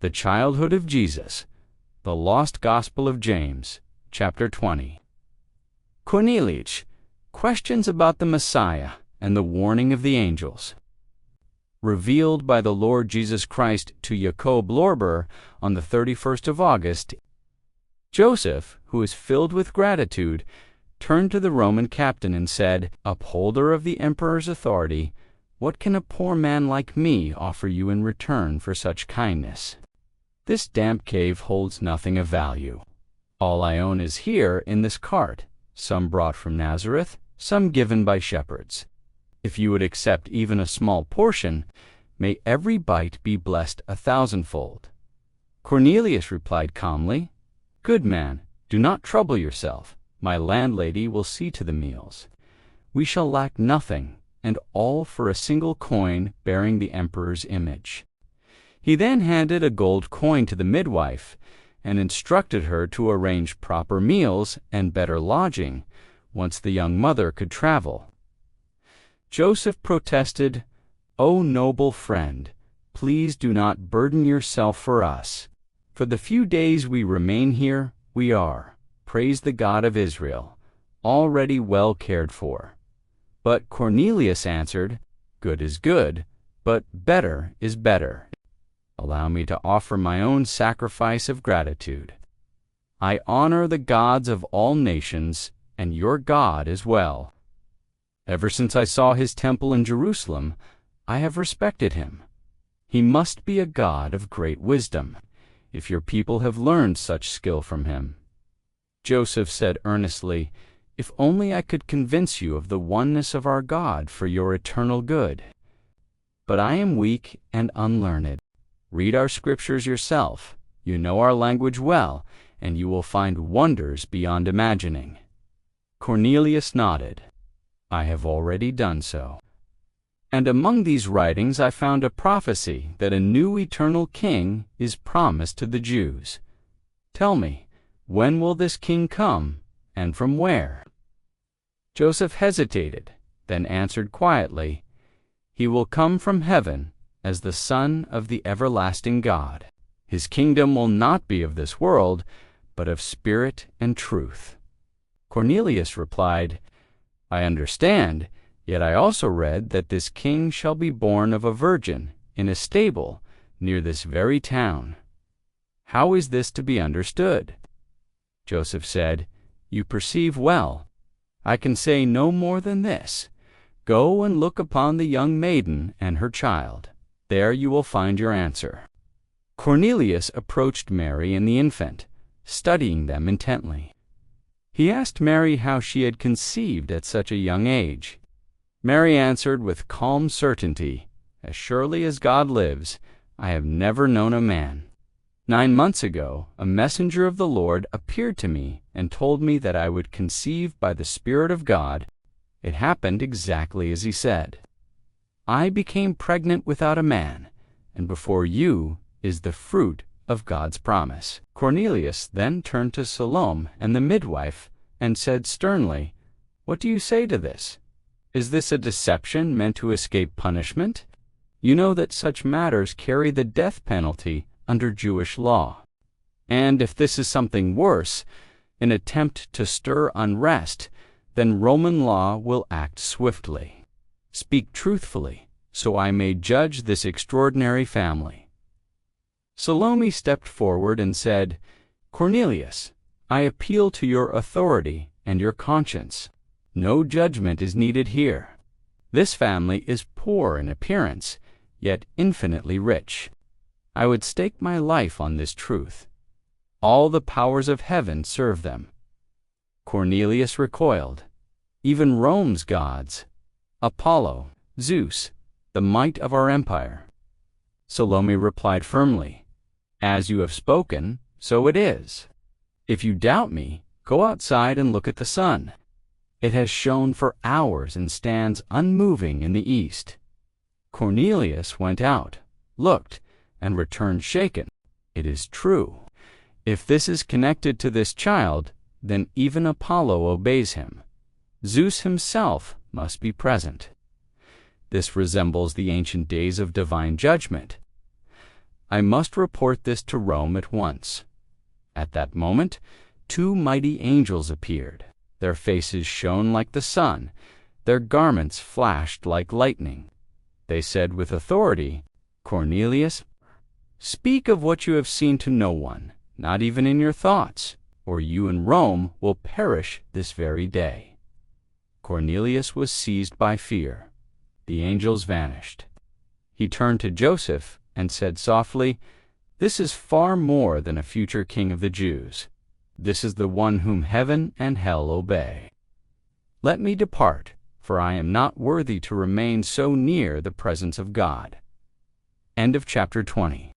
The childhood of Jesus. The lost gospel of James, chapter 20. Cornelius. Questions about the Messiah and the warning of the angels. Revealed by the Lord Jesus Christ to Jakob Lorber on the 31st of August, Joseph, who is filled with gratitude, turned to the Roman captain and said, "Upholder of the emperor's authority, what can a poor man like me offer you in return for such kindness? This damp cave holds nothing of value. All I own is here in this cart, some brought from Nazareth, some given by shepherds. If you would accept even a small portion, may every bite be blessed 1,000-fold." Cornelius replied calmly, "Good man, do not trouble yourself. My landlady will see to the meals. We shall lack nothing, and all for a single coin bearing the emperor's image." He then handed a gold coin to the midwife and instructed her to arrange proper meals and better lodging once the young mother could travel. Joseph protested, "O noble friend, please do not burden yourself for us. For the few days we remain here, we are, praise the God of Israel, already well cared for." But Cornelius answered, "Good is good, but better is better. Allow me to offer my own sacrifice of gratitude. I honor the gods of all nations, and your God as well. Ever since I saw his temple in Jerusalem, I have respected him. He must be a God of great wisdom, if your people have learned such skill from him." Joseph said earnestly, "If only I could convince you of the oneness of our God for your eternal good. But I am weak and unlearned. Read our scriptures yourself. You know our language well, and you will find wonders beyond imagining." Cornelius nodded. "I have already done so. And among these writings I found a prophecy that a new eternal king is promised to the Jews. Tell me, when will this king come, and from where?" Joseph hesitated, then answered quietly, "He will come from heaven as the Son of the everlasting God. His kingdom will not be of this world, but of spirit and truth." Cornelius replied, "I understand, yet I also read that this king shall be born of a virgin in a stable near this very town. How is this to be understood?" Joseph said, "You perceive well. I can say no more than this. Go and look upon the young maiden and her child. There you will find your answer." Cornelius approached Mary and the infant, studying them intently. He asked Mary how she had conceived at such a young age. Mary answered with calm certainty, "As surely as God lives, I have never known a man. 9 months ago, a messenger of the Lord appeared to me and told me that I would conceive by the Spirit of God. It happened exactly as he said. I became pregnant without a man, and before you is the fruit of God's promise." Cornelius then turned to Salome and the midwife and said sternly, "What do you say to this? Is this a deception meant to escape punishment? You know that such matters carry the death penalty under Jewish law. And if this is something worse, an attempt to stir unrest, then Roman law will act swiftly. Speak truthfully, so I may judge this extraordinary family." Salome stepped forward and said, "Cornelius, I appeal to your authority and your conscience. No judgment is needed here. This family is poor in appearance, yet infinitely rich. I would stake my life on this truth. All the powers of heaven serve them." Cornelius recoiled. "Even Rome's gods, Apollo, Zeus, the might of our empire." Salome replied firmly, "As you have spoken, so it is. If you doubt me, go outside and look at the sun. It has shone for hours and stands unmoving in the east." Cornelius went out, looked, and returned shaken. "It is true. If this is connected to this child, then even Apollo obeys him. Zeus himself must be present. This resembles the ancient days of divine judgment. I must report this to Rome at once." At that moment, 2 mighty angels appeared. Their faces shone like the sun. Their garments flashed like lightning. They said with authority, "Cornelius, speak of what you have seen to no one, not even in your thoughts, or you in Rome will perish this very day." Cornelius was seized by fear. The angels vanished. He turned to Joseph and said softly, "This is far more than a future king of the Jews. This is the one whom heaven and hell obey. Let me depart, for I am not worthy to remain so near the presence of God." End of chapter 20.